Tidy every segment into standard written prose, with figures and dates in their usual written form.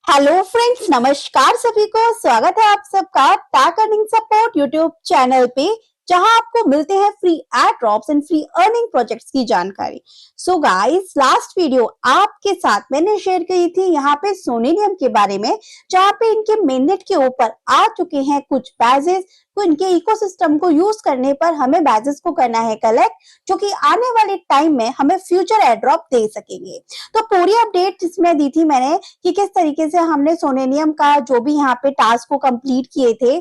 Hello friends, नमस्कार सभी को। स्वागत है आप सबका tag earning support YouTube channel पे, जहां आपको मिलते हैं free add drops and free earning projects की जानकारी। सो गाइस, लास्ट वीडियो आपके साथ मैंने शेयर की थी यहाँ पे सोनेरियम के बारे में, जहां पे इनके मेननेट के ऊपर आ चुके हैं कुछ बैजेस। तो इनके इकोसिस्टम को यूज करने पर हमें बैजेस को करना है कलेक्ट, जो कि आने वाले टाइम में हमें फ्यूचर एड ड्रॉप दे सकेंगे। तो पूरी अपडेट इसमें दी थी मैंने कि किस तरीके से हमने सोनेनियम का जो भी यहाँ पे टास्क को कंप्लीट किए थे,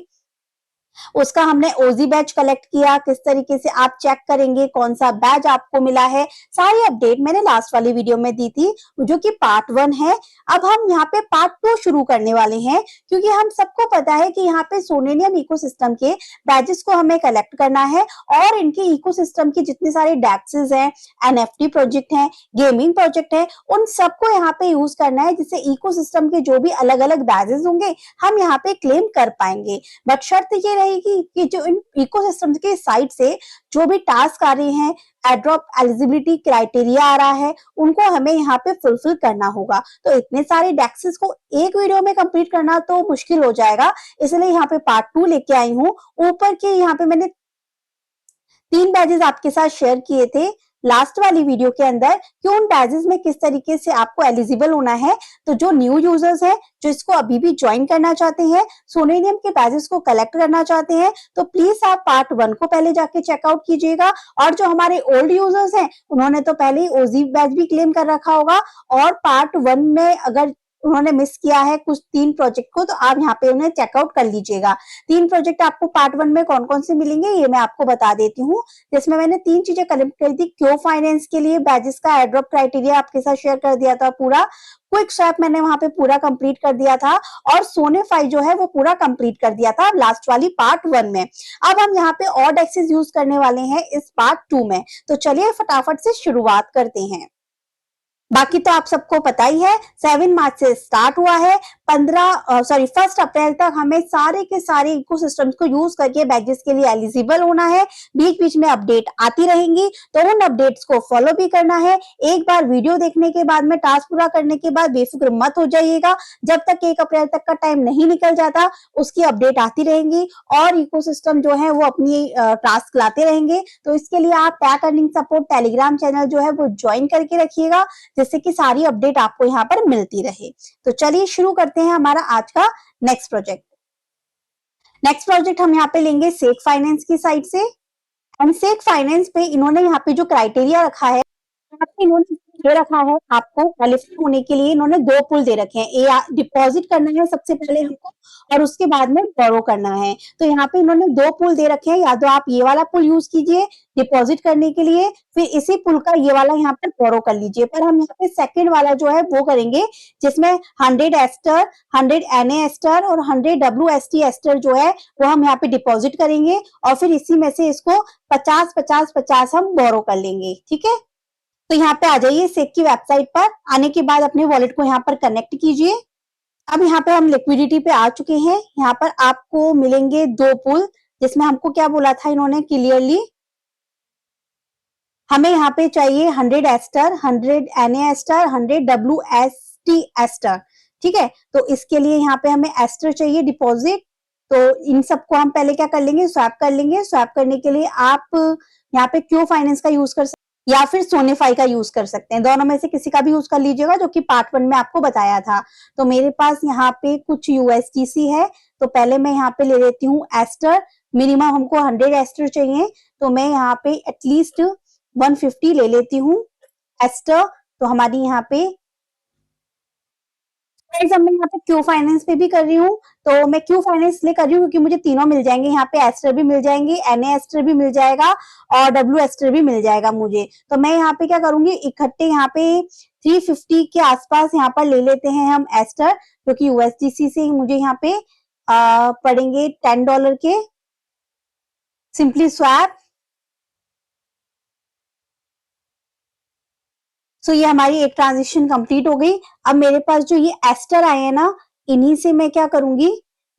उसका हमने ओजी बैच कलेक्ट किया, किस तरीके से आप चेक करेंगे कौन सा बैच आपको मिला है। सारी अपडेट मैंने लास्ट वाली वीडियो में दी थी, जो कि पार्ट 1 है। अब हम यहाँ पे पार्ट 2 शुरू करने वाले हैं, क्योंकि हम सबको पता है कि यहाँ पे सोनेनियम इकोसिस्टम के बैचेस को हमें कलेक्ट करना है और इनके इकोसिस्टम की जितने सारे डेक्सेस हैं, एनएफटी प्रोजेक्ट हैं, गेमिंग प्रोजेक्ट है, उन सबको यहाँ पे यूज करना है, जिससे इकोसिस्टम के जो भी अलग अलग बैचेस होंगे हम यहाँ पे क्लेम कर पाएंगे। बट शर्त ये रहेगी कि जो इन इकोसिस्टम के साइड से जो भी टास्क आ रहे हैं, एड्रॉप एलिजिबिलिटी क्राइटेरिया आ रहा है, उनको हमें यहाँ पे फुलफिल करना होगा। तो इतने सारे डेक्सेस को एक वीडियो में कंप्लीट करना तो मुश्किल हो जाएगा, इसलिए यहाँ पे पार्ट 2 लेके आई हूँ। ऊपर के यहाँ पे मैंने 3 बैजेस आपके साथ शेयर किए थे लास्ट वाली वीडियो के अंदर, कि उन बैजेस में किस तरीके से आपको एलिजिबल होना है। तो जो न्यू यूजर्स हैं, जो इसको अभी भी ज्वाइन करना चाहते हैं, सोनेनियम के बैजेस को कलेक्ट करना चाहते हैं, तो प्लीज आप पार्ट 1 को पहले जाके चेकआउट कीजिएगा। और जो हमारे ओल्ड यूजर्स हैं, उन्होंने तो पहले ही ओजी बैच भी क्लेम कर रखा होगा, और पार्ट 1 में अगर उन्होंने मिस किया है कुछ 3 प्रोजेक्ट को, तो आप यहाँ पे उन्हें चेकआउट कर लीजिएगा। 3 प्रोजेक्ट आपको पार्ट 1 में कौन कौन से मिलेंगे ये मैं आपको बता देती हूँ, जिसमें मैंने 3 चीजें कलेक्ट करी थी। क्यो फाइनेंस के लिए बैजेस का एड्रॉप क्राइटेरिया आपके साथ शेयर कर दिया था पूरा। क्विक स्वैप मैंने वहां पे पूरा कंप्लीट कर दिया था, और सोनेफाई जो है वो पूरा कंप्लीट कर दिया था लास्ट वाली पार्ट 1 में। अब हम यहाँ पे और डेक्सेस यूज करने वाले हैं इस पार्ट 2 में। तो चलिए फटाफट से शुरुआत करते हैं। बाकी तो आप सबको पता ही है, 7 मार्च से स्टार्ट हुआ है। 1 अप्रैल तक हमें सारे के सारे इकोसिस्टम्स को यूज करके बैजेस के लिए एलिजिबल होना है। बीच बीच में अपडेट आती रहेंगी, तो उन अपडेट्स को फॉलो भी करना है। एक बार वीडियो देखने के बाद में, टास्क पूरा करने के बाद बेफिक्र मत हो जाइएगा। जब तक 1 अप्रैल तक का टाइम नहीं निकल जाता, उसकी अपडेट आती रहेंगी और इकोसिस्टम जो है वो अपनी टास्क लाते रहेंगे। तो इसके लिए आप tag earning support Telegram channel जो है वो ज्वाइन करके रखिएगा, जिससे कि सारी अपडेट आपको यहाँ पर मिलती रहे। तो चलिए शुरू करते हैं हमारा आज का नेक्स्ट प्रोजेक्ट। नेक्स्ट प्रोजेक्ट हम यहाँ पे लेंगे सेक फाइनेंस की साइड से। एंड सेक फाइनेंस पे इन्होंने यहाँ पे जो क्राइटेरिया रखा है, यहाँ पे इन्होंने दे रखा है आपको क्वालिफाई होने के लिए, इन्होंने 2 पुल दे रखे हैं। ए डिपॉजिट करना है सबसे पहले हमको, और उसके बाद में बोरो करना है। तो यहाँ पे इन्होंने 2 पुल दे रखे हैं, या तो आप ये वाला पुल यूज कीजिए डिपॉजिट करने के लिए, फिर इसी पुल का ये वाला यहाँ पर बोरो कर लीजिए। पर हम यहाँ पे सेकंड वाला जो है वो करेंगे, जिसमें 100 एस्टर, 100 एनए एस्टर और 100 डब्ल्यू एस्टर जो है वो हम यहाँ पे डिपॉजिट करेंगे, और फिर इसी में से इसको 50-50-50 हम बोरो कर लेंगे। ठीक है, तो यहाँ पे आ जाइए सेक की वेबसाइट पर। आने के बाद अपने वॉलेट को यहाँ पर कनेक्ट कीजिए। अब यहाँ पे हम लिक्विडिटी पे आ चुके हैं। यहाँ पर आपको मिलेंगे 2 पुल, जिसमें हमको क्या बोला था इन्होंने क्लियरली, हमें यहाँ पे चाहिए 100 एस्टर, 100 एनए एस्टर, 100 डब्ल्यू एस्टर। ठीक है, तो इसके लिए यहाँ पे हमें एस्टर चाहिए डिपॉजिट। तो इन सबको हम पहले क्या कर लेंगे, स्वैप कर लेंगे। स्वैप करने के लिए आप यहाँ पे क्यू फाइनेंस का यूज कर सकते या फिर सोनेफाई का यूज कर सकते हैं। दोनों में से किसी का भी यूज कर लीजिएगा, जो कि पार्ट 1 में आपको बताया था। तो मेरे पास यहाँ पे कुछ यूएसडीसी है, तो पहले मैं यहाँ पे ले लेती हूँ एस्टर। मिनिमम हमको 100 एस्टर चाहिए, तो मैं यहाँ पे एटलीस्ट 150 ले लेती हूँ एस्टर। तो हमारी यहाँ पे मैं यहाँ पे क्यू फाइनेंस पे भी कर रही हूँ, तो मैं क्यू फाइनेंस इसलिए कर रही हूँ क्योंकि मुझे तीनों मिल जाएंगे। यहाँ पे एस्टर भी मिल जाएंगे, एनए एस्टर भी मिल जाएगा, और डब्ल्यू एस्टर भी मिल जाएगा मुझे। तो मैं यहाँ पे क्या करूंगी, इकट्ठे यहाँ पे 350 के आसपास यहाँ पर ले लेते हैं हम एस्टर, जो कि यूएसडीसी से मुझे यहाँ पे पड़ेंगे $10 के। Simply swap. सो ये हमारी एक ट्रांजेक्शन कंप्लीट हो गई। अब मेरे पास जो ये एस्टर आए हैं ना, इन्हीं से मैं क्या करूंगी,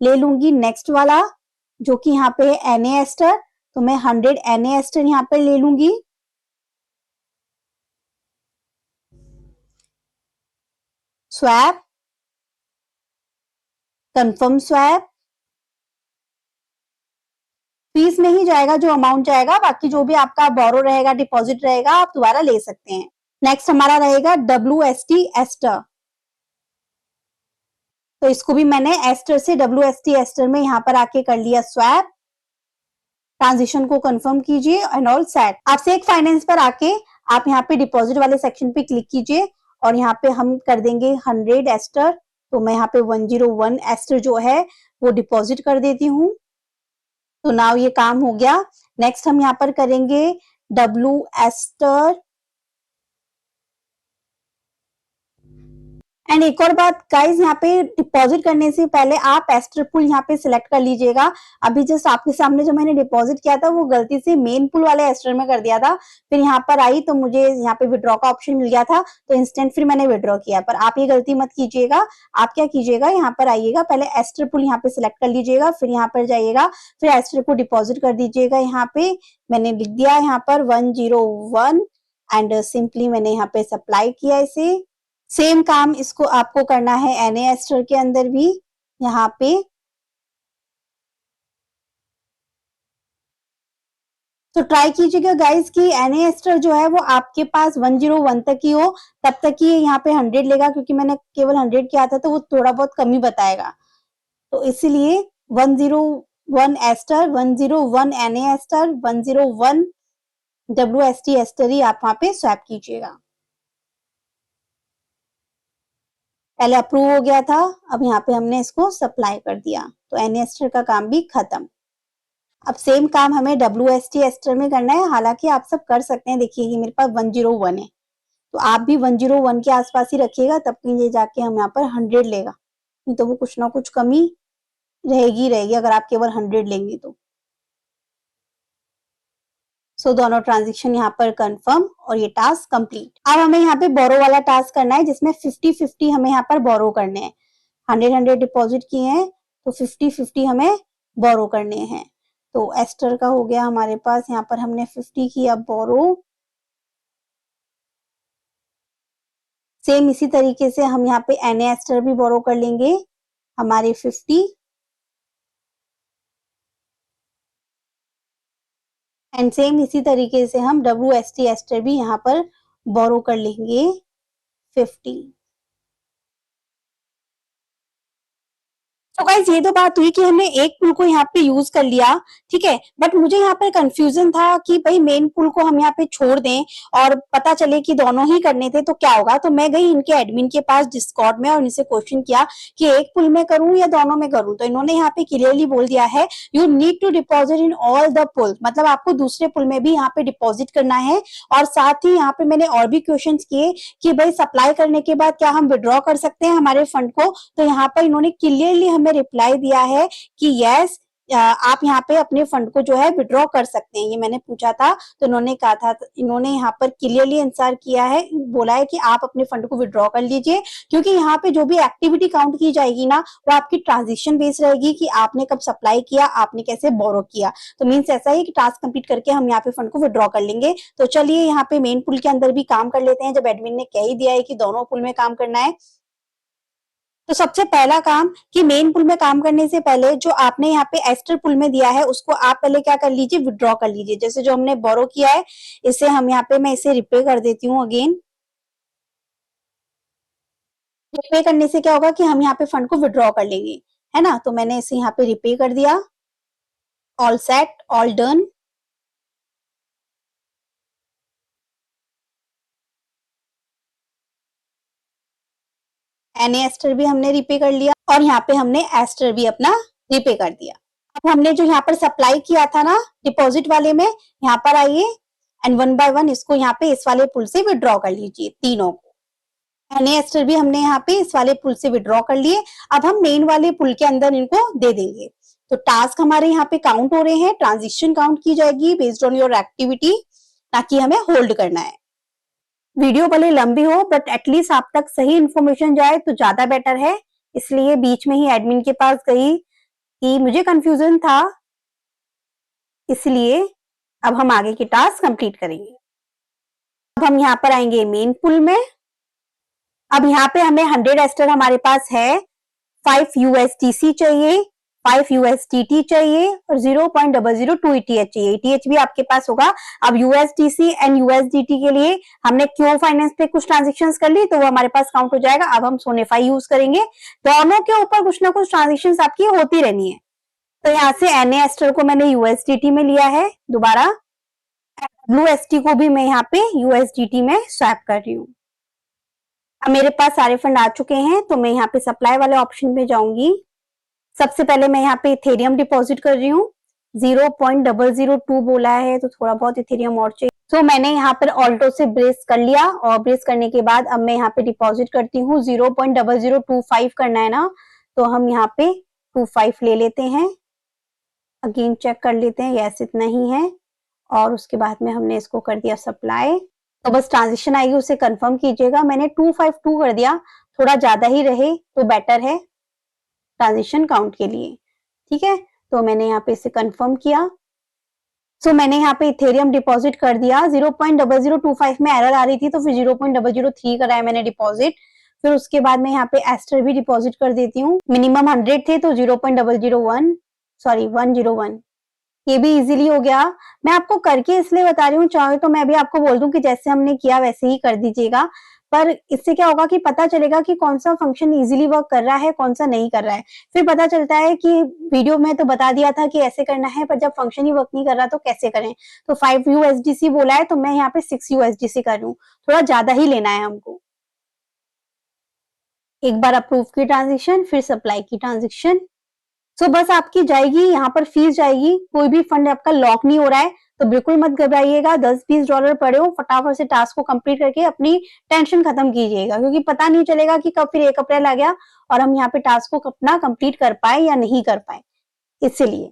ले लूंगी नेक्स्ट वाला, जो कि यहाँ पे है एनए एस्टर। तो मैं 100 एनए एस्टर यहाँ पे ले लूंगी। स्वैप। Confirm swap. फीस नहीं जाएगा, जो अमाउंट जाएगा, बाकी जो भी आपका बोरो रहेगा, डिपॉजिट रहेगा, आप दोबारा ले सकते हैं। नेक्स्ट हमारा रहेगा WST एस्टर। तो इसको भी मैंने एस्टर से WST एस्टर में यहाँ पर आके कर लिया स्वैप। ट्रांजिशन को कंफर्म कीजिए एंड ऑल सेट। आप सेक फाइनेंस पर आके आप यहाँ पे डिपॉजिट वाले सेक्शन पे क्लिक कीजिए और यहाँ पे हम कर देंगे 100 एस्टर। तो मैं यहाँ पे 101 एस्टर जो है वो डिपॉजिट कर देती हूँ। तो नाउ ये काम हो गया। नेक्स्ट हम यहाँ पर करेंगे W एस्टर। एंड एक और बात गाइज, यहाँ पे डिपॉजिट करने से पहले आप एस्टर पुल यहाँ पे सिलेक्ट कर लीजिएगा। अभी जस्ट आपके सामने जो मैंने डिपॉजिट किया था वो गलती से मेन पुल वाले एस्टर में कर दिया था। फिर यहाँ पर आई तो मुझे यहाँ पे विड्रॉ का ऑप्शन मिल गया था, तो इंस्टेंट फिर मैंने विड्रॉ किया। पर आप ये गलती मत कीजिएगा। आप क्या कीजिएगा, यहाँ पर आइएगा, पहले एस्टर पुल यहाँ पे सिलेक्ट कर लीजिएगा, फिर यहाँ पर जाइएगा, फिर एस्टर को डिपॉजिट कर दीजिएगा। यहाँ पे मैंने लिख दिया यहाँ पर 101 एंड सिंपली मैंने यहाँ पे सप्लाई किया इसे। सेम काम इसको आपको करना है NA एस्टर के अंदर भी। यहाँ पे तो ट्राई कीजिएगा गाइस कि NA एस्टर जो है वो आपके पास 101 तक ही हो, तब तक ही यहाँ पे 100 लेगा, क्योंकि मैंने केवल 100 किया था तो वो थोड़ा बहुत कम ही बताएगा। तो इसीलिए 101 एस्टर, 101 NA एस्टर, 101 WST एस्टर ही आप वहां पे स्वैप कीजिएगा। पहले अप्रूव हो गया था, अब यहाँ पे हमने इसको सप्लाई कर दिया, तो NA एस्टर का काम भी खत्म। अब सेम काम हमें WST एस्टर में करना है। हालांकि आप सब कर सकते हैं, देखिए ये मेरे पास 101 है, तो आप भी 101 के आसपास ही रखिएगा, तब कहीं ये जाके हम यहाँ पर 100 लेगा, नहीं तो वो कुछ ना कुछ कमी रहेगी अगर आप केवल 100 लेंगे तो। सो दोनों ट्रांजेक्शन यहाँ पर कंफर्म और ये टास्क कंप्लीट। अब हमें यहाँ पे बोरो वाला टास्क करना है, जिसमें 50-50 हमें यहाँ पर बोरो करने हैं। 100 डिपॉजिट किए हैं तो 50-50 हमें बोरो करने हैं। तो एस्टर का हो गया हमारे पास, यहाँ पर हमने 50 किया बोरो। सेम इसी तरीके से हम यहाँ पे NA एस्टर भी बोरो कर लेंगे हमारे 50 एंड सेम इसी तरीके से हम WST एस्टर भी यहाँ पर बोरो कर लेंगे 50। तो गाइस ये तो बात हुई कि हमने एक पुल को यहाँ पे यूज कर लिया, ठीक है, बट मुझे यहाँ पर कंफ्यूजन था कि भाई मेन पुल को हम यहाँ पे छोड़ दें और पता चले कि दोनों ही करने थे तो क्या होगा। तो मैं गई इनके एडमिन के पास डिस्कॉर्ड में और इनसे क्वेश्चन किया कि एक पुल में करूं या दोनों में करूं। तो इन्होंने यहाँ पे क्लियरली बोल दिया है you need to deposit in all the pool, मतलब आपको दूसरे पुल में भी यहाँ पे डिपॉजिट करना है। और साथ ही यहाँ पे मैंने और भी क्वेश्चन किए कि भाई सप्लाई करने के बाद क्या हम विड्रॉ कर सकते हैं हमारे फंड को। तो यहाँ पर इन्होंने क्लियरली हमें रिप्लाई दिया है कि यस, आप यहाँ पे अपने फंड को जो है विड्रॉ कर सकते हैं। ये मैंने पूछा था तो इन्होंने कहा था, इन्होंने यहाँ पर क्लियरली आंसर किया है, बोला है कि आप अपने फंड को विड्रॉ कर लीजिए, क्योंकि यहाँ पे जो भी एक्टिविटी काउंट की जाएगी ना वो आपकी ट्रांजेक्शन बेस रहेगी कि आपने कब सप्लाई किया, आपने कैसे बोरो किया। तो मीन्स ऐसा है कि टास्क कंप्लीट करके हम यहाँ पे फंड को विड्रॉ कर लेंगे। तो चलिए यहाँ पे मेन पुल के अंदर भी काम कर लेते हैं, जब एडमिन ने कह ही दिया है कि दोनों पुल में काम करना है। तो सबसे पहला काम कि मेन पुल में काम करने से पहले जो आपने यहाँ पे एस्टर पुल में दिया है उसको आप पहले क्या कर लीजिए, विड्रॉ कर लीजिए। जैसे जो हमने बोरो किया है इसे हम यहाँ पे, मैं इसे रिपे कर देती हूँ अगेन। रिपे करने से क्या होगा कि हम यहाँ पे फंड को विड्रॉ कर लेंगे, है ना। तो मैंने इसे यहाँ पे रिपे कर दिया। All set, all done. एने एस्टर भी हमने रिपे कर लिया और यहाँ पे हमने एस्टर भी अपना रिपे कर दिया। अब हमने जो यहाँ पर सप्लाई किया था ना डिपॉजिट वाले में, यहाँ पर आइए एंड वन बाय वन इसको यहाँ पे इस वाले पुल से विड्रॉ कर लीजिए तीनों को। एने एस्टर भी हमने यहाँ पे इस वाले पुल से विड्रॉ कर लिए। अब हम मेन वाले पुल के अंदर इनको दे देंगे। तो टास्क हमारे यहाँ पे काउंट हो रहे हैं, ट्रांजिशन काउंट की जाएगी बेस्ड ऑन योर एक्टिविटी, ताकि हमें होल्ड करना है। वीडियो भले लंबी हो बट एटलीस्ट आप तक सही इन्फॉर्मेशन जाए तो ज्यादा बेटर है, इसलिए बीच में ही एडमिन के पास गई कि मुझे कंफ्यूजन था, इसलिए अब हम आगे की टास्क कंप्लीट करेंगे। अब हम यहाँ पर आएंगे मेन पुल में। अब यहाँ पे हमें 100 एस्टर हमारे पास है, 5 USDC चाहिए, 5 USDT चाहिए और 0.002 ETH चाहिए। ETH भी आपके पास होगा। अब USDC एंड USDT के लिए हमने क्यू फाइनेंस पे कुछ ट्रांजेक्शन कर ली तो वो हमारे पास काउंट हो जाएगा। अब हम सोनेफाई यूज करेंगे। दोनों के ऊपर कुछ ना कुछ ट्रांजेक्शन आपकी होती रहनी है। तो यहाँ से NA एस्टर को मैंने USDT में लिया है दोबारा, WST को भी मैं यहाँ पे USDT में स्वैप कर रही हूँ। अब मेरे पास सारे फंड आ चुके हैं तो मैं यहाँ पे सप्लाई वाले ऑप्शन पे जाऊंगी। सबसे पहले मैं यहाँ पे इथेरियम डिपॉजिट कर रही हूँ। 0.002 बोला है तो थोड़ा बहुत इथेरियम और चाहिए। तो मैंने यहाँ पर ऑल्टो से ब्रेस कर लिया और ब्रेस करने के बाद अब मैं यहाँ पे डिपॉजिट करती हूँ। 0.0025 करना है ना, तो हम यहाँ पे 25 ले लेते हैं। अगेन चेक कर लेते हैं, यस इतना ही है। और उसके बाद में हमने इसको कर दिया सप्लाई। तो बस ट्रांजेक्शन आएगी उसे कंफर्म कीजिएगा। मैंने 252 कर दिया, थोड़ा ज्यादा ही रहे तो बेटर है ट्रांजेक्शन काउंट के लिए, ठीक है। तो मैंने यहाँ पे इसे कंफर्म किया। सो मैंने यहाँ पे इथेरियम डिपॉजिट कर दिया। 0.0025 में एरर आ रही थी तो फिर 0.003 कराया मैंने डिपॉजिट। फिर उसके बाद मैं यहाँ पे एस्टर भी डिपॉजिट कर देती हूँ। मिनिमम 100 थे तो 101 ये भी इजीली हो गया। मैं आपको करके इसलिए बता रही हूँ, चाहे तो मैं भी आपको बोल दूं कि जैसे हमने किया वैसे ही कर दीजिएगा, पर इससे क्या होगा कि पता चलेगा कि कौन सा फंक्शन इजीली वर्क कर रहा है, कौन सा नहीं कर रहा है। फिर पता चलता है कि वीडियो में तो बता दिया था कि ऐसे करना है, पर जब फंक्शन ही वर्क नहीं कर रहा तो कैसे करें। तो 5 USDC बोला है तो मैं यहाँ पे 6 USDC कर रही हूँ, थोड़ा ज्यादा ही लेना है हमको। एक बार अप्रूव की ट्रांजेक्शन, फिर सप्लाई की ट्रांजेक्शन। सो बस आपकी जाएगी, यहाँ पर फीस जाएगी। कोई भी फंड आपका लॉक नहीं हो रहा है तो बिल्कुल मत घबराइएगा। $10-20 पड़े हो, फटाफट से टास्क को कंप्लीट करके अपनी टेंशन खत्म कीजिएगा, क्योंकि पता नहीं चलेगा कि कब फिर 1 अप्रैल आ गया और हम यहाँ पे टास्क को अपना कंप्लीट कर पाए या नहीं कर पाए। इसीलिए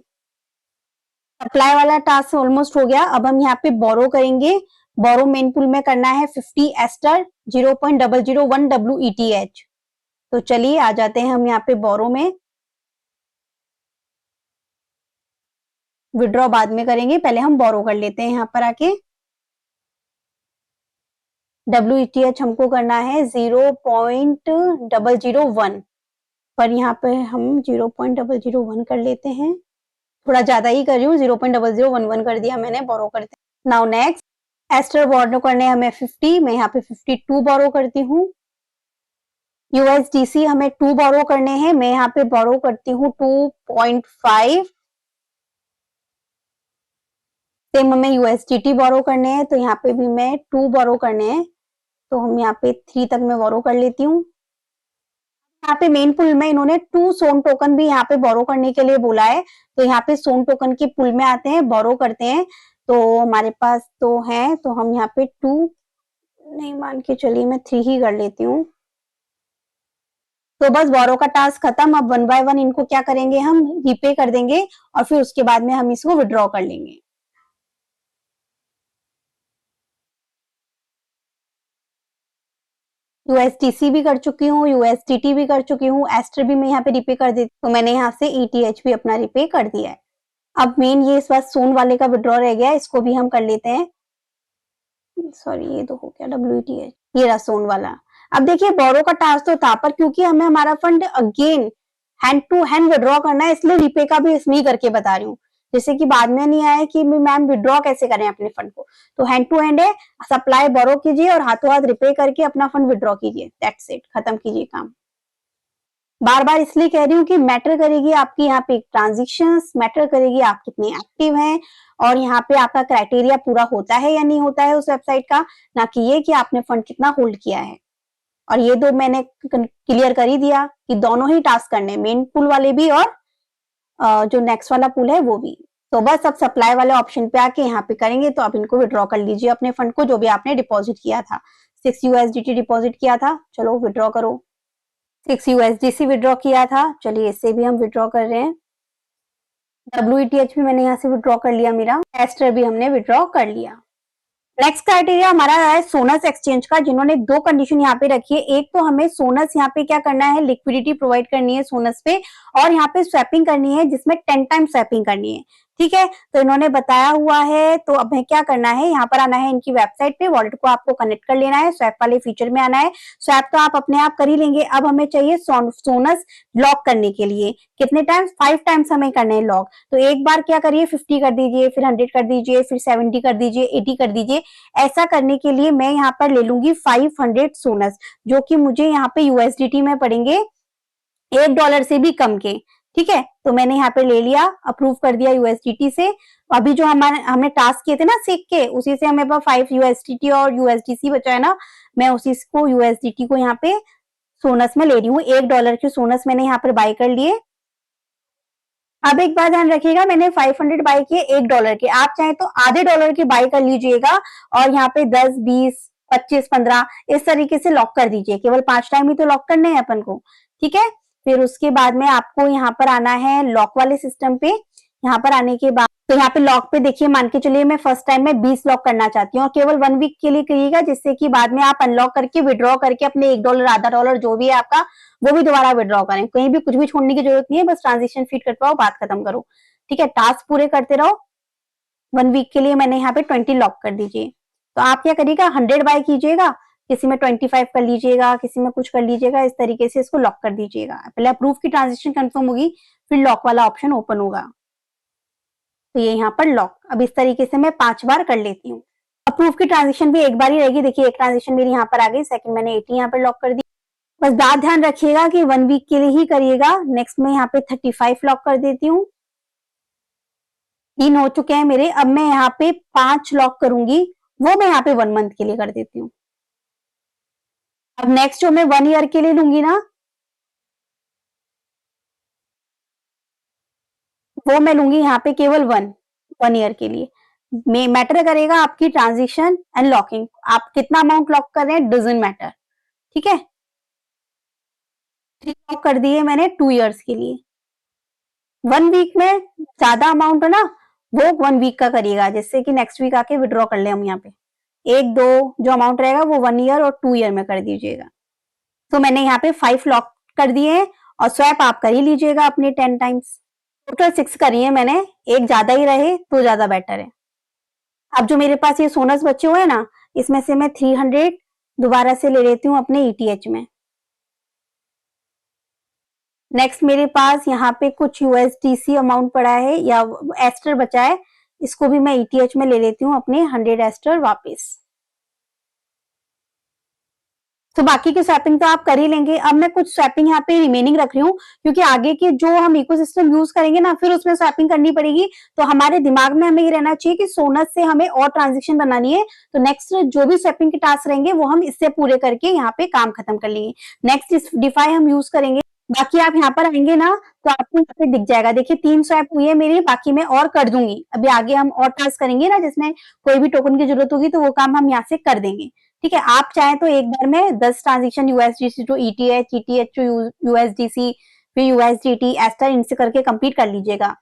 अप्लाई वाला टास्क ऑलमोस्ट हो गया। अब हम यहाँ पे बोरो करेंगे। बोरो मेन पूल में करना है 50 एस्टर 0.001 WETH। तो चलिए आ जाते हैं हम यहाँ पे बोरो में। विड्रॉ बाद में करेंगे, पहले हम बोरो कर लेते हैं। यहाँ पर आके WETH हमको करना है 0.001, पर यहाँ पे हम 0.001 कर लेते हैं। थोड़ा ज्यादा ही कर रही हूँ, 0.0011 कर दिया मैंने, बोरो करते हैं। नाउ नेक्स्ट एस्टर बोरो करने हमें 50, मैं यहाँ पे 52 बोरो करती हूँ। USDC हमें 2 बोरो करने हैं, मैं यहाँ पे बोरो करती हूँ 2.5। सेम हमें USDT बोरो करने हैं तो यहाँ पे भी मैं 2 बोरो करने हैं, तो हम यहाँ पे 3 तक मैं बोरो कर लेती हूँ। यहाँ पे मेन पुल में इन्होंने 2 सोन टोकन भी यहाँ पे बोरो करने के लिए बोला है, तो यहाँ पे सोन टोकन के पुल में आते हैं, बोरो करते हैं। तो हमारे पास तो है, तो हम यहाँ पे 2 नहीं मान के चलिए, मैं 3 ही कर लेती हूँ। तो बस बोरो का टास्क खत्म। अब 1 बाय 1 इनको क्या करेंगे, हम रीपे कर देंगे और फिर उसके बाद में हम इसको विड्रॉ कर लेंगे। USDC भी कर चुकी हूँ, USDT भी कर चुकी हूँ, एस्टर भी मैं यहाँ पे रिपे कर देती हूँ। तो मैंने यहाँ से ETH भी अपना रिपे कर दिया है। अब मेन ये इस बार सोन वाले का विड्रॉ रह गया, इसको भी हम कर लेते हैं। सॉरी ये तो हो गया WETH, ये रहा सोन वाला। अब देखिए बोरो का टास्क तो था, पर क्योंकि हमें हमारा fund again hand to hand withdraw करना है, इसलिए रिपे का भी इसमें ही करके बता रही हूँ, जैसे कि बाद में नहीं आए कि मैम विड्रॉ कैसे करें अपने फंड को। तो हैंड टू हैंड है, सप्लाई बोरो कीजिए और हाथों हाथ रिपे करके अपना फंड विड्रॉ कीजिए, दैट्स इट, खत्म कीजिए काम। बार बार इसलिए कह रही हूँ कि मैटर करेगी आपकी यहाँ पे ट्रांजेक्शन, मैटर करेगी आप कितने एक्टिव हैं और यहाँ पे आपका क्राइटेरिया पूरा होता है या नहीं होता है उस वेबसाइट का, ना कि ये कि आपने फंड कितना होल्ड किया है। और ये दो मैंने क्लियर कर ही दिया कि दोनों ही टास्क करने, मेन पुल वाले भी और जो नेक्स्ट वाला पुल है वो भी। तो बस अब सप्लाई वाले ऑप्शन पे आके यहाँ पे करेंगे। तो अब इनको विड्रॉ कर लीजिए अपने फंड को, जो भी आपने डिपॉजिट किया था। 6 USDT डिपॉजिट किया था, चलो विड्रॉ करो। 6 USDC विड्रॉ किया था, चलिए इससे भी हम विड्रॉ कर रहे हैं। WETH भी मैंने यहाँ से विड्रॉ कर लिया मेरा, एस्टर भी हमने विड्रॉ कर लिया। नेक्स्ट क्राइटेरिया हमारा है सोनस एक्सचेंज का, जिन्होंने 2 कंडीशन यहाँ पे रखी है। एक तो हमें सोनस यहाँ पे क्या करना है, लिक्विडिटी प्रोवाइड करनी है सोनस पे, और यहाँ पे स्वैपिंग करनी है जिसमें 10 टाइम स्वैपिंग करनी है। ठीक है, तो इन्होंने बताया हुआ है। तो अब हमें क्या करना है, यहाँ पर आना है इनकी वेबसाइट पे, वॉलेट को आपको कनेक्ट कर लेना है, स्वैप वाले फीचर में आना है। स्वैप तो आप अपने आप कर ही लेंगे। अब हमें चाहिए सोनस लॉक करने के लिए। कितने टाइम्स? 5 टाइम्स हमें करने हैं लॉक। तो एक बार क्या करिए, 50 कर दीजिए, फिर 100 कर दीजिए, फिर 70 कर दीजिए, 80 कर दीजिए। ऐसा करने के लिए मैं यहाँ पर ले लूंगी 500 सोनस, जो कि मुझे यहाँ पे यूएसडीटी में पड़ेंगे $1 से भी कम के। ठीक है, तो मैंने यहाँ पे ले लिया, अप्रूव कर दिया यूएसडीटी से। अभी जो हमने टास्क किए थे ना सीख के, उसी से हमें 5 यूएसडीटी और यूएसडीसी बचा है ना, मैं उसी को यूएसडीटी को यहाँ पे सोनस में ले रही हूँ। $1 की सोनस मैंने यहाँ पर बाय कर लिए। अब एक बात ध्यान रखिएगा, मैंने 500 बाय किए $1 के, आप चाहे तो आधे डॉलर के बाय कर लीजिएगा और यहाँ पे 10, 20, 25, 15 इस तरीके से लॉक कर दीजिए। केवल 5 टाइम ही तो लॉक करने हैं अपन को। ठीक है, फिर उसके बाद में आपको यहाँ पर आना है लॉक वाले सिस्टम पे। यहाँ पर आने के बाद तो यहाँ पे लॉक पे देखिए, मान के चलिए मैं फर्स्ट टाइम में 20 लॉक करना चाहती हूँ और केवल 1 वीक के लिए करिएगा, जिससे कि बाद में आप अनलॉक करके विड्रॉ करके अपने $1, आधा डॉलर जो भी है आपका, वो भी दोबारा विड्रॉ करें। कहीं भी कुछ भी छोड़ने की जरूरत नहीं है, बस ट्रांजेक्शन फीड कर पाओ, बात खत्म करो। ठीक है, टास्क पूरे करते रहो। 1 वीक के लिए मैंने यहाँ पे 20 लॉक कर दीजिए। तो आप क्या करिएगा, 100 बाय कीजिएगा, किसी में 25 कर लीजिएगा, किसी में कुछ कर लीजिएगा, इस तरीके से इसको लॉक कर दीजिएगा। पहले अप्रूव की ट्रांजेक्शन कंफर्म होगी, फिर लॉक वाला ऑप्शन ओपन होगा। तो ये यहाँ पर लॉक। अब इस तरीके से मैं 5 बार कर लेती हूँ। अप्रूव की ट्रांजेक्शन भी एक बार ही रहेगी। देखिए, एक ट्रांजेक्शन मेरी यहाँ पर आ गई, सेकंड मैंने 80 यहाँ पर लॉक कर दी। बस बात ध्यान रखिएगा कि 1 वीक के लिए ही करिएगा। नेक्स्ट में यहाँ पे 35 लॉक कर देती हूँ। 3 हो चुके हैं मेरे। अब मैं यहाँ पे 5 लॉक करूंगी, वो मैं यहाँ पे 1 मंथ के लिए कर देती हूँ। अब नेक्स्ट जो मैं 1 ईयर के लिए लूंगी ना, वो मैं लूंगी यहाँ पे केवल 1 ईयर के लिए। मैटर करेगा आपकी ट्रांजेक्शन एंड लॉकिंग, आप कितना अमाउंट लॉक कर रहे हैं डजंट मैटर। ठीक है, 3 लॉक कर दिए मैंने 2 ईयर्स के लिए। 1 वीक में ज्यादा अमाउंट है ना, वो 1 वीक का करिएगा, जिससे कि नेक्स्ट वीक आके विड्रॉ कर ले हम यहाँ पे। 1, 2 जो अमाउंट रहेगा वो 1 ईयर और 2 ईयर में कर दीजिएगा। तो मैंने यहाँ पे 5 लॉक कर दिए और स्वैप आप कर ही लीजिएगा अपने 10 टाइम्स। टोटल 6 करी है मैंने, एक ज्यादा ही रहे तो ज्यादा बेटर है। अब जो मेरे पास ये सोनस बचे हुए हैं ना, इसमें से मैं 300 दोबारा से ले लेती हूँ अपने ईटीएच में। नेक्स्ट मेरे पास यहाँ पे कुछ यूएसडीसी अमाउंट पड़ा है या एस्टर बचा है, इसको भी मैं ईटीएच में ले लेती हूँ अपने 100 एस्टर वापस। तो बाकी की स्वैपिंग तो आप कर ही लेंगे। अब मैं कुछ स्वैपिंग यहाँ पे रिमेनिंग रख रही हूँ, क्योंकि आगे के जो हम इकोसिस्टम यूज करेंगे ना, फिर उसमें स्वैपिंग करनी पड़ेगी। तो हमारे दिमाग में हमें ये रहना चाहिए कि सोनस से हमें और ट्रांजेक्शन बनानी है, तो नेक्स्ट जो भी स्वैपिंग के टास्क रहेंगे वो हम इससे पूरे करके यहाँ पे काम खत्म कर लेंगे। नेक्स्ट डिफाई हम यूज करेंगे। बाकी आप यहाँ पर आएंगे ना, तो आपको यहाँ पे दिख जाएगा। देखिए 3 स्वैप हुई है मेरी, बाकी मैं और कर दूंगी। अभी आगे हम और टास्क करेंगे ना, जिसमें कोई भी टोकन की जरूरत होगी, तो वो काम हम यहाँ से कर देंगे। ठीक है, आप चाहें तो एक बार में 10 transaction USDC to ETH, ETH to USDC, फिर यूएसडीटी एस्टर, इनसे करके कंप्लीट कर लीजिएगा।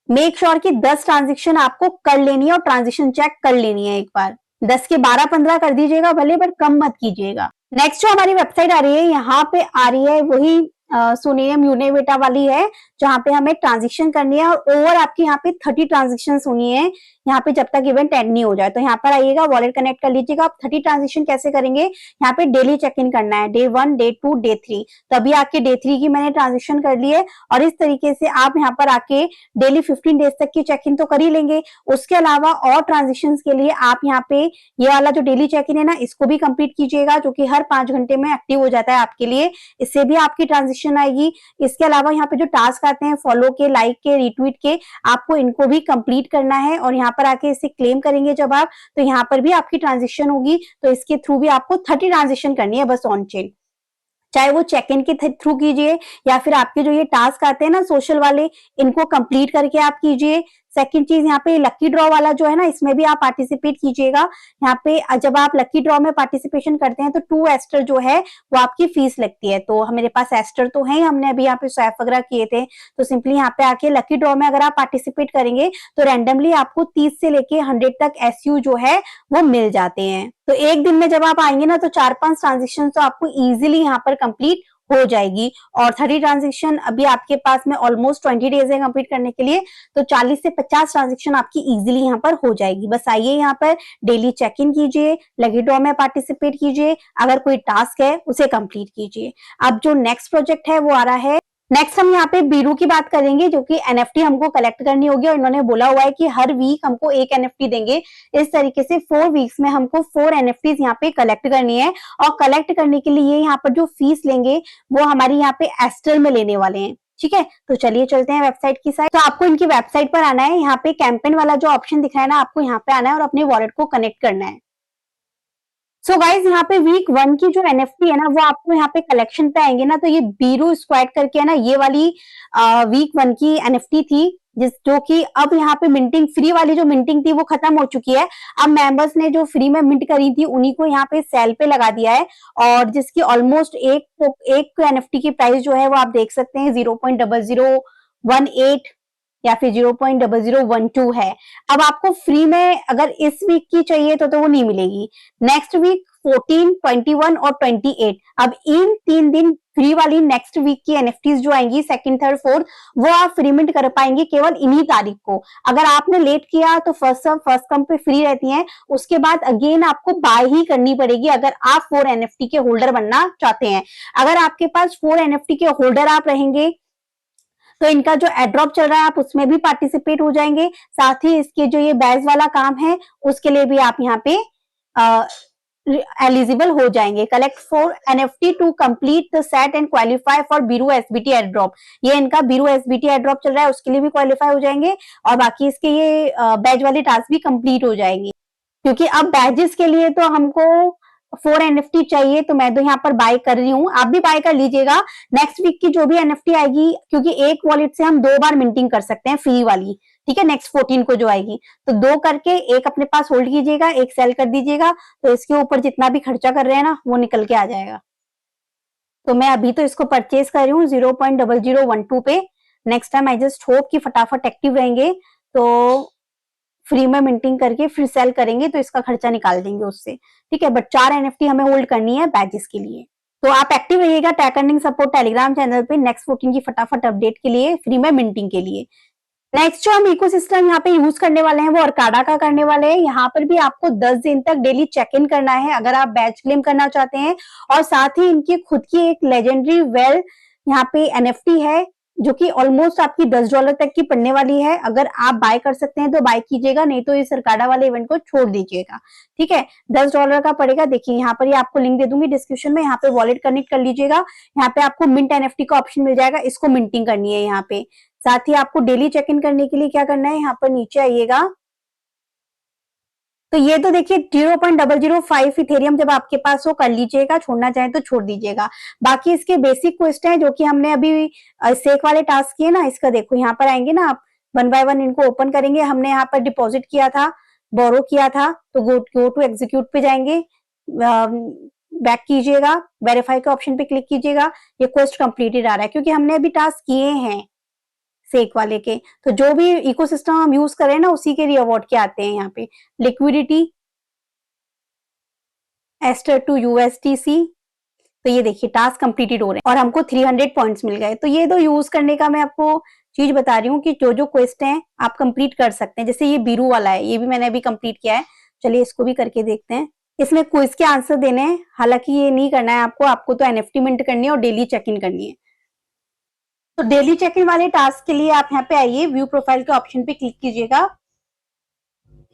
मेक श्योर कि 10 ट्रांजेक्शन आपको कर लेनी है और ट्रांजेक्शन चेक कर लेनी है एक बार। 10 के 12-15 कर दीजिएगा भले, पर कम मत कीजिएगा। नेक्स्ट जो हमारी वेबसाइट आ रही है, यहाँ पे आ रही है वही सोनियम यूनिवेटा वाली है, जहाँ पे हमें ट्रांजेक्शन करनी है और ओवर आपकी यहाँ पे 30 ट्रांजेक्शन होनी है यहाँ पे, जब तक इवेंट एंड नहीं हो जाए। तो यहाँ पर आइएगा, वॉलेट कनेक्ट कर लीजिएगा। आप 30 ट्रांजेक्शन कैसे करेंगे, यहाँ पे डेली चेक इन करना है, डे 1, डे 2, डे 3। तो अभी आके डे 3 की मैंने ट्रांजेक्शन कर ली है और इस तरीके से आप यहाँ पर आके डेली 15 डेज तक की चेक इन तो कर ही लेंगे। उसके अलावा और ट्रांजेक्शन के लिए आप यहाँ पे ये वाला जो डेली चेक इन है ना, इसको भी कंप्लीट कीजिएगा, जो कि हर 5 घंटे में एक्टिव हो जाता है आपके लिए। इससे भी आपकी ट्रांजेक्शन आएगी। इसके अलावा यहाँ पे जो टास्क आते हैं फॉलो के, लाइक के, रिट्वीट के, आपको इनको भी कंप्लीट करना है और यहाँ पर आके इसे क्लेम करेंगे जब आप, तो यहाँ पर भी आपकी ट्रांजेक्शन होगी। तो इसके थ्रू भी आपको 30 ट्रांजेक्शन करनी है बस ऑन चेन, चाहे वो चेक इन के थ्रू कीजिए या फिर आपके जो ये टास्क आते हैं ना सोशल वाले, इनको कंप्लीट करके आप कीजिए। सेकंड चीज, यहाँ पे लकी ड्रॉ वाला जो है ना, इसमें भी आप पार्टिसिपेट कीजिएगा। यहाँ पे जब आप लकी ड्रॉ में पार्टिसिपेशन करते हैं तो 2 एस्टर जो है वो आपकी फीस लगती है। तो मेरे पास एस्टर तो है, हमने अभी यहाँ पे स्वैप वगैरह किए थे, तो सिंपली यहाँ पे आके लकी ड्रॉ में अगर आप पार्टिसिपेट करेंगे तो रैंडमली आपको 30 से लेके 100 तक एसयू जो है वो मिल जाते हैं। तो एक दिन में जब आप आएंगे ना, तो 4-5 ट्रांजेक्शन तो आपको इजिली यहाँ पर कंप्लीट हो जाएगी। और 30 ट्रांजेक्शन अभी आपके पास में ऑलमोस्ट 20 डेज है कंप्लीट करने के लिए, तो 40 से 50 ट्रांजेक्शन आपकी इजीली यहाँ पर हो जाएगी। बस आइए यहाँ पर डेली चेक इन कीजिए, लकी ड्रॉ में पार्टिसिपेट कीजिए, अगर कोई टास्क है उसे कंप्लीट कीजिए। अब जो नेक्स्ट प्रोजेक्ट है वो आ रहा है, नेक्स्ट हम यहाँ पे बीरू की बात करेंगे, जो कि एनएफटी हमको कलेक्ट करनी होगी और इन्होंने बोला हुआ है कि हर वीक हमको एक एनएफटी देंगे। इस तरीके से 4 वीक्स में हमको 4 एनएफटीज यहाँ पे कलेक्ट करनी है, और कलेक्ट करने के लिए यहाँ पर जो फीस लेंगे वो हमारी यहाँ पे एस्टर में लेने वाले हैं। ठीक है, तो चलिए चलते हैं वेबसाइट की साइड। तो आपको इनकी वेबसाइट पर आना है, यहाँ पे कैंपेन वाला जो ऑप्शन दिख रहा है ना, आपको यहाँ पे आना है और अपने वॉलेट को कनेक्ट करना है। सो गाइज यहाँ पे वीक 1 की जो एनएफटी है ना, वो आपको यहाँ पे कलेक्शन पे आएंगे ना, तो ये बीरू स्क्वाड करके है ना, ये वाली वीक 1 की एनएफटी थी, जो कि अब यहाँ पे मिंटिंग, फ्री वाली जो मिंटिंग थी वो खत्म हो चुकी है। अब मेंबर्स ने जो फ्री में मिंट करी थी उन्हीं को यहाँ पे सेल पे लगा दिया है, और जिसकी ऑलमोस्ट एक एनएफटी की प्राइस जो है वो आप देख सकते हैं 0.0018 या फिर 0.0012 है। अब आपको फ्री में अगर इस वीक की चाहिए तो वो नहीं मिलेगी। नेक्स्ट वीक 14, 21 और 28, अब इन 3 दिन फ्री वाली नेक्स्ट वीक की एनएफटीज जो आएंगी सेकंड, थर्ड, फोर्थ, वो आप फ्री मिंट कर पाएंगे केवल इन्हीं तारीख को। अगर आपने लेट किया तो फर्स्ट कम पे फ्री रहती हैं, उसके बाद अगेन आपको बाय ही करनी पड़ेगी अगर आप 4 एनएफटी के होल्डर बनना चाहते हैं। अगर आपके पास 4 एनएफटी के होल्डर आप रहेंगे तो इनका जो एड्रॉप चल रहा है आप उसमें भी पार्टिसिपेट हो जाएंगे। साथ ही इसके जो ये बैच वाला काम है उसके लिए भी आप यहाँ पे एलिजिबल हो जाएंगे। Collect 4 NFT to complete the set and qualify for बीरू एसबीटी एड्रॉप, ये इनका बीरू एसबीटी एड्रॉप चल रहा है, उसके लिए भी क्वालिफाई हो जाएंगे, और बाकी इसके ये बैच वाले टास्क भी कंप्लीट हो जाएंगे। क्योंकि अब बैजेस के लिए तो हमको 4 एनएफटी चाहिए, तो मैं तो यहाँ पर बाय कर रही हूँ, आप भी बाय कर लीजिएगा। नेक्स्ट वीक की जो भी एनएफटी आएगी, क्योंकि एक वॉलेट से हम 2 बार मिंटिंग कर सकते हैं फ्री वाली, ठीक है, नेक्स्ट 14 को जो आएगी, तो 2 करके एक अपने पास होल्ड कीजिएगा, एक सेल कर दीजिएगा, तो इसके ऊपर जितना भी खर्चा कर रहे हैं ना वो निकल के आ जाएगा। तो मैं अभी तो इसको परचेज कर रही हूँ 0.0012 पे। Next time I just hope कि फटाफट एक्टिव रहेंगे, तो फ्री में मिंटिंग करके फिर सेल करेंगे तो इसका खर्चा निकाल देंगे उससे, ठीक है। बट 4 एनएफटी हमें होल्ड करनी है बैचेस के लिए। तो आप एक्टिव रहिएगा tag earning support Telegram channel पे नेक्स्ट 14 की फटाफट अपडेट के लिए, फ्री में मिंटिंग के लिए। नेक्स्ट जो हम इकोसिस्टम यहाँ पे यूज करने वाले हैं वो अर्काडा का करने वाले हैं। यहाँ पर भी आपको 10 दिन तक डेली चेक इन करना है अगर आप बैच क्लेम करना चाहते हैं, और साथ ही इनकी खुद की एक लेजेंडरी वेल यहाँ पे एनएफटी है जो कि ऑलमोस्ट आपकी $10 तक की पड़ने वाली है। अगर आप बाय कर सकते हैं तो बाय कीजिएगा, नहीं तो इस अर्काडा वाले इवेंट को छोड़ दीजिएगा, ठीक है। $10 का पड़ेगा, देखिए यहाँ पर ये आपको लिंक दे दूंगी डिस्क्रिप्शन में, यहाँ पे वॉलेट कनेक्ट कर लीजिएगा। यहाँ पे आपको मिंट एनएफटी का ऑप्शन मिल जाएगा, इसको मिंटिंग करनी है यहाँ पे। साथ ही आपको डेली चेक इन करने के लिए क्या करना है, यहाँ पर नीचे आइएगा, तो ये तो देखिए 0.005 इथेरियम जब आपके पास हो कर लीजिएगा, छोड़ना चाहे तो छोड़ दीजिएगा। बाकी इसके बेसिक क्वेश्चन है जो कि हमने अभी सेक वाले टास्क किए ना, इसका देखो यहाँ पर आएंगे ना आप, 1 बाय 1 इनको ओपन करेंगे। हमने यहाँ पर डिपॉजिट किया था, बोरो किया था, तो गो टू एग्जीक्यूट पे जाएंगे, बैक कीजिएगा, वेरीफाई के ऑप्शन पे क्लिक कीजिएगा, ये क्वेस्ट कंप्लीटेड आ रहा है क्योंकि हमने अभी टास्क किए हैं सेक वाले के। तो जो भी इकोसिस्टम हम यूज करें ना उसी के रिवॉर्ड के आते हैं यहाँ पे। लिक्विडिटी एस्टर टू यूएसटीसी, तो ये देखिए टास्क कंप्लीटेड हो रहे हैं और हमको 300 पॉइंट्स मिल गए। तो ये तो यूज करने का मैं आपको चीज बता रही हूँ कि जो जो क्वेस्ट है आप कंप्लीट कर सकते हैं। जैसे ये बीरू वाला है, ये भी मैंने अभी कंप्लीट किया है, चलिए इसको भी करके देखते हैं। इसमें क्विज के आंसर देने हैं, हालांकि ये नहीं करना है आपको तो एनएफटी मिंट करनी है और डेली चेक इन करनी है। तो डेली चेक इन वाले टास्क के लिए आप यहाँ पे आइए, व्यू प्रोफाइल के ऑप्शन पे क्लिक कीजिएगा।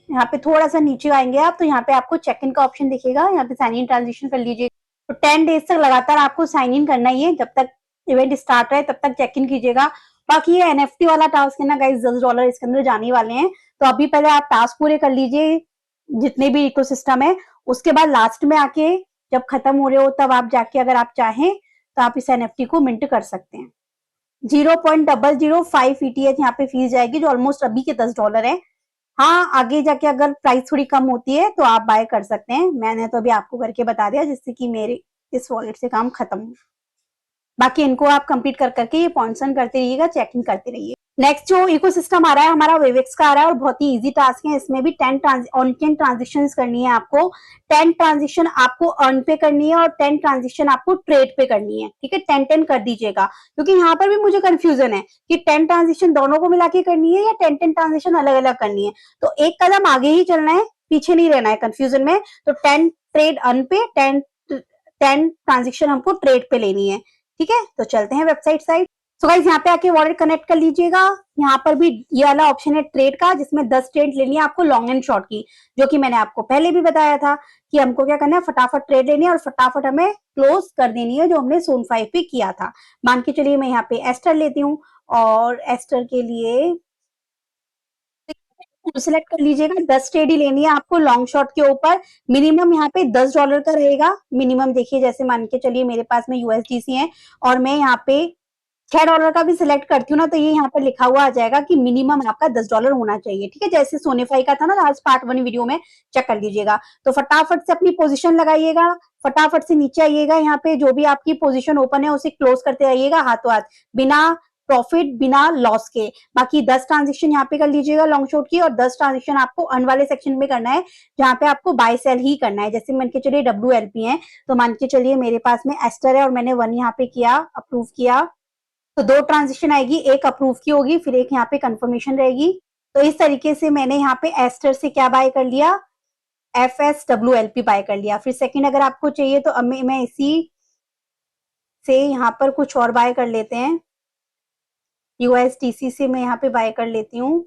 यहाँ पे थोड़ा सा नीचे आएंगे आप, तो यहाँ पे आपको चेक इन का ऑप्शन दिखेगा, यहाँ पे साइन इन ट्रांजेक्शन कर लीजिए। तो 10 डेज तक लगातार आपको साइन इन करना ही है, जब तक इवेंट स्टार्ट है तब तक चेक इन कीजिएगा। बाकी ये एनएफटी वाला टास्क है ना गाइस, $10 इसके अंदर जाने वाले हैं, तो अभी पहले आप टास्क पूरे कर लीजिए जितने भी इकोसिस्टम है, उसके बाद लास्ट में आके जब खत्म हो रहे हो तब आप जाके अगर आप चाहें तो आप इस एनएफटी को मिंट कर सकते हैं। 0.005 ETH यहाँ पे फीस जाएगी, जो ऑलमोस्ट अभी के $10 है। हाँ, आगे जाके अगर प्राइस थोड़ी कम होती है तो आप बाय कर सकते हैं, मैंने तो अभी आपको करके बता दिया जिससे कि मेरे इस वॉलेट से काम खत्म हो। बाकी इनको आप कंप्लीट कर करके ये पॉइंट्स अर्न करते रहिएगा, चेक इन करते रहिए। नेक्स्ट जो इकोसिस्टम आ रहा है हमारा वेवेक्स का आ रहा है और बहुत ही इजी टास्क है। इसमें भी 10 ट्रांजेक्शन करनी है आपको। 10 ट्रांजेक्शन आपको अर्न पे करनी है और 10 ट्रांजेक्शन आपको ट्रेड पे करनी है। ठीक है, 10 कर दीजिएगा, क्योंकि यहाँ पर भी मुझे कंफ्यूजन है कि 10 ट्रांजेक्शन दोनों को मिला के करनी है या 10 ट्रांजेक्शन अलग अलग करनी है। तो एक कदम आगे ही चलना है, पीछे नहीं रहना है कंफ्यूजन में। तो 10 ट्रेड अर्न पे, 10 ट्रांजेक्शन हमको ट्रेड पे लेनी है। ठीक है, तो चलते हैं वेबसाइट साइड। सो गाइस यहाँ पे आके वॉलेट कनेक्ट कर लीजिएगा। यहाँ पर भी ये वाला ऑप्शन है ट्रेड का, जिसमें 10 ट्रेड लेनी है आपको लॉन्ग एंड शॉर्ट की, जो कि मैंने आपको पहले भी बताया था कि हमको क्या करना है, फटाफट ट्रेड लेनी है और फटाफट हमें क्लोज कर देनी है, जो हमने सोन 5 पे किया था। मान के चलिए मैं यहाँ पे एस्टर लेती हूँ और एस्टर के लिए सिलेक्ट कर लीजिएगा। 10 ट्रेड ही लेनी है आपको लॉन्ग शॉर्ट के ऊपर। मिनिमम यहाँ पे $10 का रहेगा मिनिमम। देखिए जैसे मान के चलिए मेरे पास में यूएसडीसी है और मैं यहाँ पे $6 का भी सिलेक्ट करती हूँ ना, तो ये यहाँ पर लिखा हुआ आ जाएगा कि मिनिमम आपका $10 होना चाहिए। ठीक है, जैसे सोनेफाई का था ना आज पार्ट 1 वीडियो में, चेक कर लीजिएगा। तो फटाफट से अपनी पोजीशन लगाइएगा, फटाफट से नीचे आइएगा। यहाँ पे जो भी आपकी पोजीशन ओपन है उसे क्लोज करते रहिएगा हाथों हाथ, बिना प्रॉफिट बिना लॉस के। बाकी 10 ट्रांजेक्शन यहाँ पे कर लीजिएगा लॉन्ग शॉर्ट की, और 10 ट्रांजेक्शन आपको अर्न वाले सेक्शन में करना है, जहाँ पे आपको बाय सेल ही करना है। जैसे मान के चलिए WLP है, तो मान के चलिए मेरे पास में एस्टर है और मैंने 1 यहाँ पे किया, अप्रूव किया, तो 2 ट्रांजेक्शन आएगी, एक अप्रूव की होगी, फिर एक यहाँ पे कंफर्मेशन रहेगी। तो इस तरीके से मैंने यहाँ पे एस्टर से क्या बाय कर लिया, FSWLP बाय कर लिया। फिर सेकंड अगर आपको चाहिए तो अब मैं इसी से यहाँ पर कुछ और बाय कर लेते हैं। USDC से मैं यहाँ पे बाय कर लेती हूँ।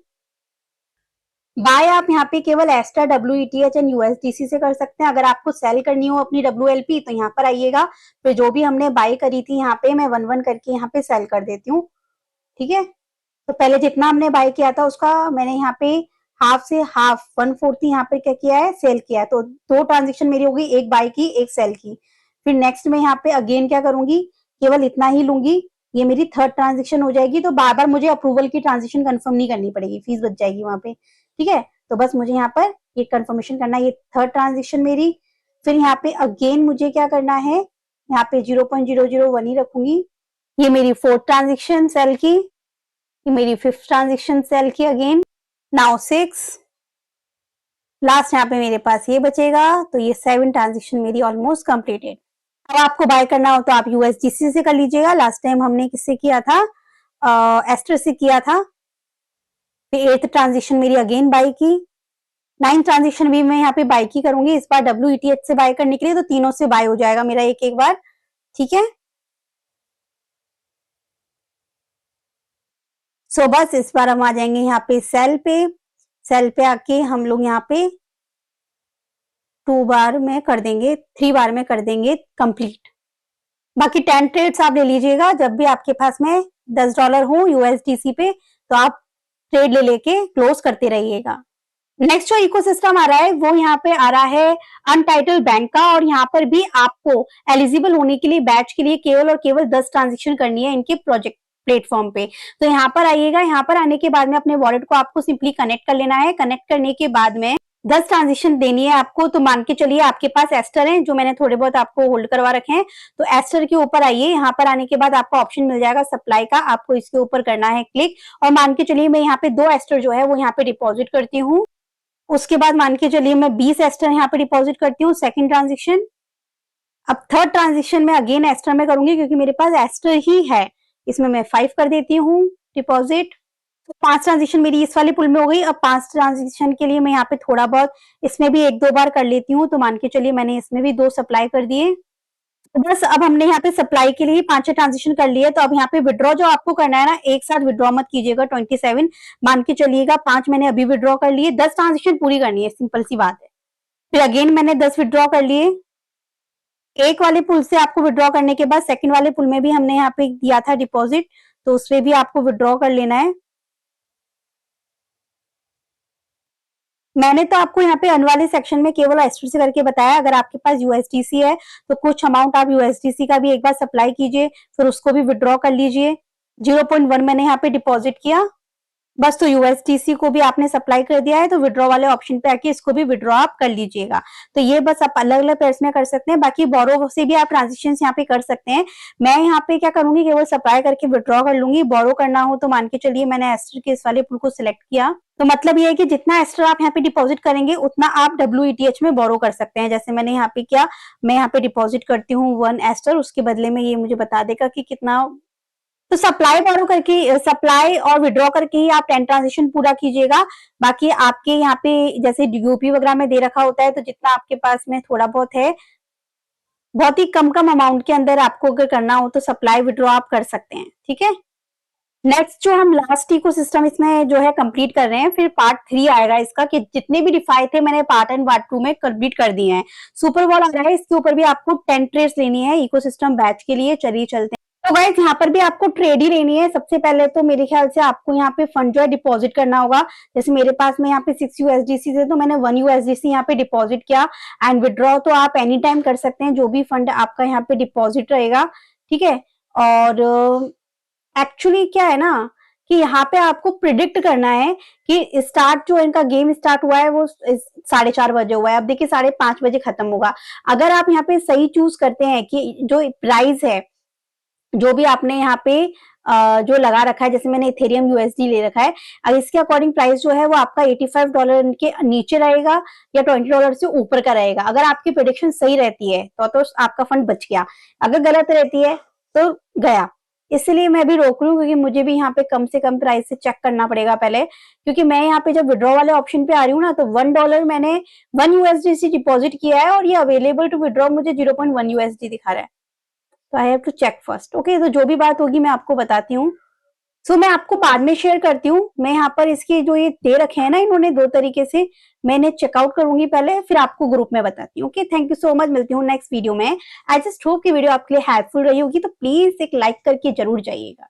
बाय आप यहाँ पे केवल एस्टर, WETH एंड USDC से कर सकते हैं। अगर आपको सेल करनी हो अपनी WLP तो यहाँ पर आइएगा। फिर जो भी हमने बाय करी थी यहाँ पे मैं 1-1 करके यहाँ पे सेल कर देती हूँ। ठीक है, तो पहले जितना हमने बाय किया था उसका मैंने यहाँ पे हाफ से हाफ 1/4 यहाँ पे क्या किया है, सेल किया है। तो 2 ट्रांजेक्शन मेरी होगी, एक बाय की एक सेल की। फिर नेक्स्ट में यहाँ पे अगेन क्या करूंगी, केवल इतना ही लूंगी, ये मेरी थर्ड ट्रांजेक्शन हो जाएगी। तो बार बार मुझे अप्रूवल की ट्रांजेक्शन कंफर्म नहीं करनी पड़ेगी, फीस बच जाएगी वहां पे। ठीक है, तो बस मुझे यहाँ पर ये कंफर्मेशन करना है, ये थर्ड ट्रांजेक्शन मेरी। फिर यहाँ पे अगेन मुझे क्या करना है, यहाँ पे 0.001 ही रखूंगी। ये मेरी फोर्थ ट्रांजेक्शन सेल की, ये मेरी फिफ्थ ट्रांजेक्शन सेल की अगेन, नाउ 6, लास्ट यहाँ पे मेरे पास ये बचेगा। तो ये 7 ट्रांजेक्शन मेरी ऑलमोस्ट कंप्लीटेड। अब आपको बाय करना हो तो आप USDC से कर लीजिएगा। लास्ट टाइम हमने किससे किया था, एस्टर से किया था। फिर 8th ट्रांजेक्शन मेरी अगेन बाय की, 9th ट्रांजेक्शन भी मैं यहाँ पे बाय की करूंगी इस बार WETH से बाय करने के लिए। तो तीनों से बाय हो जाएगा मेरा एक एक बार। ठीक है, सो बस इस बार हम आ जाएंगे यहाँ पे सेल पे। सेल पे आके हम लोग यहाँ पे 2 बार में कर देंगे, 3 बार में कर देंगे कंप्लीट। बाकी 10 ट्रेड्स आप ले लीजिएगा, जब भी आपके पास में $10 हो USDC पे तो आप ट्रेड ले लेके क्लोज करते रहिएगा। नेक्स्ट जो इकोसिस्टम आ रहा है वो यहाँ पे आ रहा है अनटाइटल बैंक का, और यहाँ पर भी आपको एलिजिबल होने के लिए बैच के लिए केवल और केवल 10 ट्रांजेक्शन करनी है इनके प्रोजेक्ट प्लेटफॉर्म पे। तो यहाँ पर आइएगा, यहाँ पर आने के बाद में अपने वॉलेट को आपको सिंपली कनेक्ट कर लेना है। कनेक्ट करने के बाद में 10 ट्रांजेक्शन देनी है आपको। तो मान के चलिए आपके पास एस्टर है, जो मैंने थोड़े बहुत आपको होल्ड करवा रखे हैं। तो एस्टर के ऊपर आइए, यहाँ पर आने के बाद आपको ऑप्शन मिल जाएगा सप्लाई का, आपको इसके ऊपर करना है क्लिक। और मान के चलिए मैं यहाँ पे 2 एस्टर जो है वो यहाँ पे डिपॉजिट करती हूँ। उसके बाद मान के चलिए मैं 20 एस्टर यहाँ पे डिपॉजिट करती हूँ, सेकंड ट्रांजेक्शन। अब थर्ड ट्रांजेक्शन में अगेन एस्टर में करूंगी, क्योंकि मेरे पास एस्टर ही है। इसमें मैं 5 कर देती हूँ डिपॉजिट। तो 5 ट्रांजेक्शन मेरी इस वाले पुल में हो गई। अब 5 ट्रांजेक्शन के लिए मैं यहाँ पे थोड़ा बहुत इसमें भी 1-2 बार कर लेती हूँ। तो मान के चलिए मैंने इसमें भी 2 सप्लाई कर दिए। तो बस अब हमने यहाँ पे सप्लाई के लिए 5 ट्रांजेक्शन कर लिए। तो अब यहाँ पे विड्रॉ जो आपको करना है ना, एक साथ विड्रॉ मत कीजिएगा 27 मान के चलिएगा। 5 मैंने अभी विड्रॉ कर लिए, 10 ट्रांजेक्शन पूरी करनी है, सिंपल सी बात है। फिर अगेन मैंने 10 विड्रॉ कर लिए। एक वाले पुल से आपको विड्रॉ करने के बाद सेकंड वाले पुल में भी हमने यहाँ पे दिया था डिपॉजिट, तो उसमें भी आपको विड्रॉ कर लेना है। मैंने तो आपको यहाँ पे अन वाले सेक्शन में केवल एस्टर से करके बताया। अगर आपके पास USDC है तो कुछ अमाउंट आप USDC का भी एक बार सप्लाई कीजिए, फिर उसको भी विड्रॉ कर लीजिए। 0.1 मैंने यहाँ पे डिपॉजिट किया। बस तो यूएसडीसी को भी आपने सप्लाई कर दिया है, तो विड्रॉ वाले ऑप्शन पे आके इसको भी विड्रॉ आप कर लीजिएगा। तो ये बस आप अलग अलग पेयर्स में कर सकते हैं। बाकी बोरो से भी आप ट्रांजेक्शन यहाँ पे कर सकते हैं। मैं यहाँ पे क्या करूंगी, केवल सप्लाई करके विड्रॉ कर लूंगी। बोरो करना हो तो मान के चलिए मैंने एस्टर के इस वाले पुल को सिलेक्ट किया, तो मतलब ये है कि जितना एस्टर आप यहाँ पे डिपॉजिट करेंगे उतना आप WETH में बोरो कर सकते हैं। जैसे मैंने यहाँ पे किया, मैं यहाँ पे डिपॉजिट करती हूँ 1 एस्टर, उसके बदले में ये मुझे बता देगा कि कितना। तो सप्लाई बोरो करके, सप्लाई और विड्रॉ करके ही आप 10 ट्रांजेक्शन पूरा कीजिएगा। बाकी आपके यहाँ पे जैसे यूपी वगैरह में दे रखा होता है, तो जितना आपके पास में थोड़ा बहुत है, बहुत ही कम कम अमाउंट के अंदर आपको अगर करना हो तो सप्लाई विड्रॉ आप कर सकते हैं। ठीक है, नेक्स्ट जो हम लास्ट इकोसिस्टम इसमें जो है कंप्लीट कर रहे हैं, फिर पार्ट 3 आएगा इसका, कि जितने भी डिफाई थे मैंने पार्ट 1 पार्ट 2 में कंप्लीट कर दिए हैं। सुपर बॉल आ रहा है, इसके ऊपर भी आपको 10 ट्रेड्स लेनी है इकोसिस्टम बैच के लिए। चलिए चलते हैं। तो गाइस यहाँ पर भी आपको ट्रेड ही लेनी है। सबसे पहले तो मेरे ख्याल से आपको यहाँ पे फंड जो है डिपॉजिट करना होगा। जैसे मेरे पास में यहाँ पे 6 USDC है, तो मैंने 1 USDC यहाँ पे डिपॉजिट किया। एंड विड्रॉ तो आप एनी टाइम कर सकते हैं, जो भी फंड आपका यहाँ पे डिपॉजिट रहेगा। ठीक है, और एक्चुअली क्या है ना कि यहाँ पे आपको प्रिडिक्ट करना है कि स्टार्ट जो इनका गेम स्टार्ट हुआ है वो 4:30 बजे हुआ है। अब देखिए 5:30 बजे खत्म होगा। अगर आप यहाँ पे सही चूज करते हैं कि जो प्राइस है, जो भी आपने यहाँ पे जो लगा रखा है, जैसे मैंने इथेरियम USD ले रखा है, अब इसके अकॉर्डिंग प्राइस जो है वो आपका $85 के नीचे रहेगा या $20 से ऊपर का रहेगा। अगर आपकी प्रेडिक्शन सही रहती है तो आपका फंड बच गया, अगर गलत रहती है तो गया। इसलिए मैं भी रोक रही हूँ, क्योंकि मुझे भी यहाँ पे कम से कम प्राइस से चेक करना पड़ेगा पहले। क्योंकि मैं यहाँ पे जब विड्रॉ वाले ऑप्शन पे आ रही हूँ ना, तो $1 मैंने 1 USDC डिपॉजिट किया है और ये अवेलेबल टू विड्रॉ मुझे 0.1 USD दिखा रहा है। तो I have to check first. Okay, तो जो भी बात होगी मैं आपको बताती हूँ। सो मैं आपको बाद में शेयर करती हूँ। मैं यहाँ पर इसके जो ये दे रखे हैं ना इन्होंने 2 तरीके से, मैंने चेकआउट करूंगी पहले, फिर आपको ग्रुप में बताती हूँ। Okay, thank you so much, मिलती हूँ नेक्स्ट वीडियो में। आई जस्ट होप की वीडियो आपके लिए हेल्पफुल रही होगी, तो प्लीज एक लाइक करके जरूर जाइएगा।